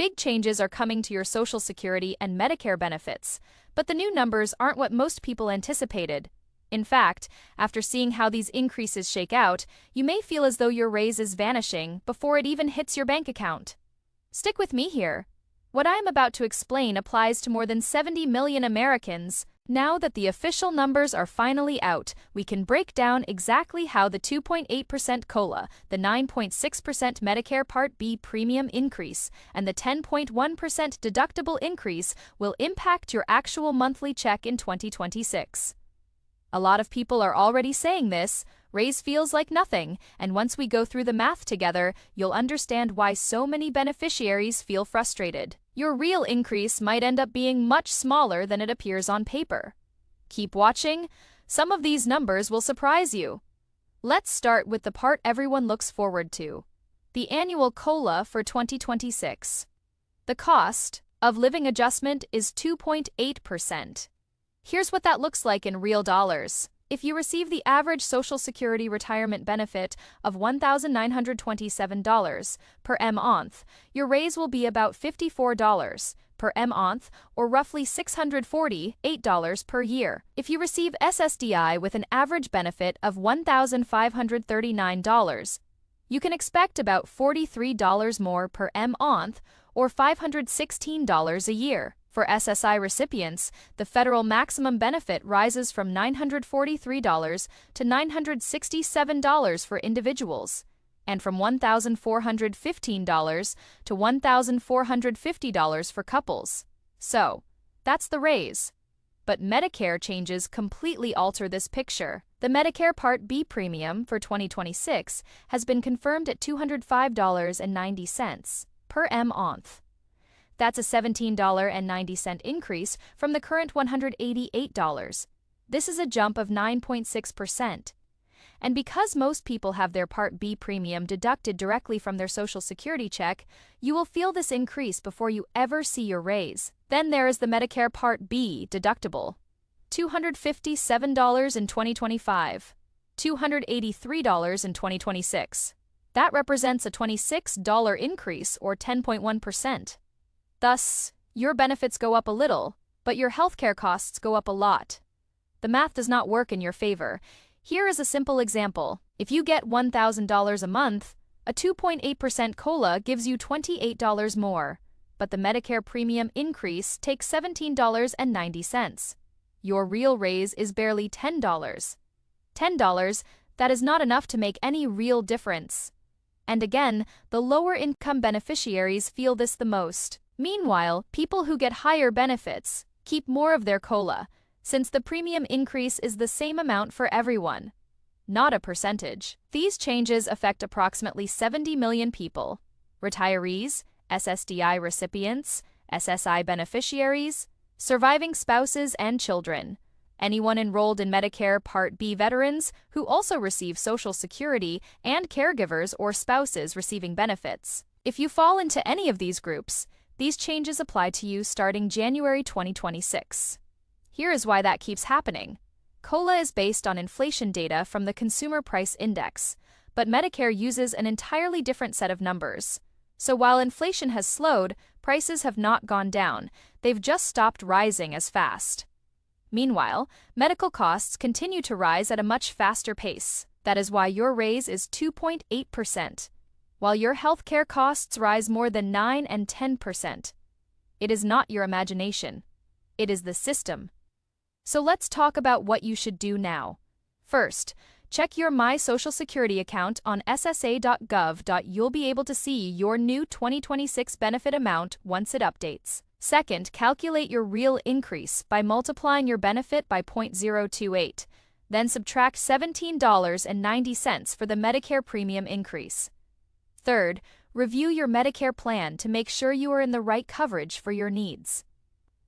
Big changes are coming to your Social Security and Medicare benefits, but the new numbers aren't what most people anticipated. In fact, after seeing how these increases shake out, you may feel as though your raise is vanishing before it even hits your bank account. Stick with me here. What I am about to explain applies to more than 70 million Americans. Now that the official numbers are finally out, we can break down exactly how the 2.8% COLA, the 9.6% Medicare Part B premium increase, and the 10.1% deductible increase will impact your actual monthly check in 2026. A lot of people are already saying this, raise feels like nothing, and once we go through the math together, you'll understand why so many beneficiaries feel frustrated. Your real increase might end up being much smaller than it appears on paper. Keep watching. Some of these numbers will surprise you. Let's start with the part everyone looks forward to: the annual COLA for 2026. The cost of living adjustment is 2.8%. Here's what that looks like in real dollars. If you receive the average Social Security retirement benefit of $1,927 per month, your raise will be about $54 per month, or roughly $648 per year. If you receive SSDI with an average benefit of $1,539, you can expect about $43 more per month, or $516 a year. For SSI recipients, the federal maximum benefit rises from $943 to $967 for individuals, and from $1,415 to $1,450 for couples. So, that's the raise. But Medicare changes completely alter this picture. The Medicare Part B premium for 2026 has been confirmed at $205.90 per month. That's a $17.90 increase from the current $188. This is a jump of 9.6%. And because most people have their Part B premium deducted directly from their Social Security check, you will feel this increase before you ever see your raise. Then there is the Medicare Part B deductible: $257 in 2025, $283 in 2026. That represents a $26 increase, or 10.1%. Thus, your benefits go up a little, but your healthcare costs go up a lot. The math does not work in your favor. Here is a simple example. If you get $1,000 a month, a 2.8% COLA gives you $28 more, but the Medicare premium increase takes $17.90. Your real raise is barely $10. $10, that is not enough to make any real difference. And again, the lower income beneficiaries feel this the most. Meanwhile, people who get higher benefits keep more of their COLA, since the premium increase is the same amount for everyone, not a percentage. These changes affect approximately 70 million people: retirees, SSDI recipients, SSI beneficiaries, surviving spouses and children, anyone enrolled in Medicare Part B, veterans who also receive Social Security, and caregivers or spouses receiving benefits. If you fall into any of these groups, these changes apply to you starting January 2026. Here is why that keeps happening. COLA is based on inflation data from the Consumer Price Index, but Medicare uses an entirely different set of numbers. So while inflation has slowed, prices have not gone down. They've just stopped rising as fast. Meanwhile, medical costs continue to rise at a much faster pace. That is why your raise is 2.8%. While your healthcare costs rise more than 9 and 10%. It is not your imagination. It is the system. So let's talk about what you should do now. First, check your My Social Security account on ssa.gov. You'll be able to see your new 2026 benefit amount once it updates. Second, calculate your real increase by multiplying your benefit by 0.028. Then subtract $17.90 for the Medicare premium increase. Third, review your Medicare plan to make sure you are in the right coverage for your needs.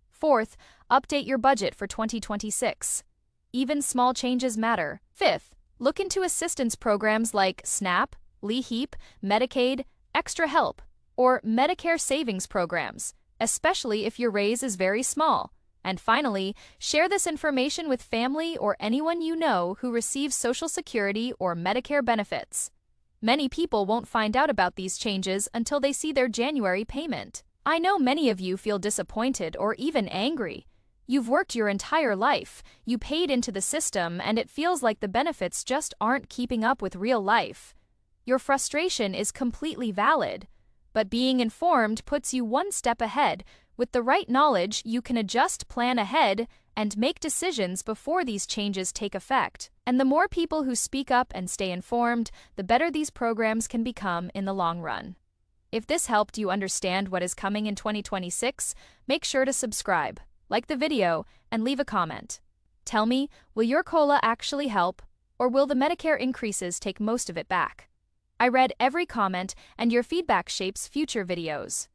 Fourth, update your budget for 2026. Even small changes matter. Fifth, look into assistance programs like SNAP, LEHEAP, Medicaid, Extra Help, or Medicare savings programs, especially if your raise is very small. And finally, share this information with family or anyone you know who receives Social Security or Medicare benefits. Many people won't find out about these changes until they see their January payment. I know many of you feel disappointed or even angry. You've worked your entire life, you paid into the system, and it feels like the benefits just aren't keeping up with real life. Your frustration is completely valid, but being informed puts you one step ahead. With the right knowledge, you can adjust, plan ahead, and make decisions before these changes take effect. And the more people who speak up and stay informed, the better these programs can become in the long run. If this helped you understand what is coming in 2026, make sure to subscribe, like the video, and leave a comment. Tell me, will your COLA actually help, or will the Medicare increases take most of it back? I read every comment, and your feedback shapes future videos.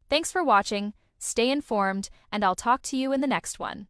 Thanks for watching, stay informed, and I'll talk to you in the next one.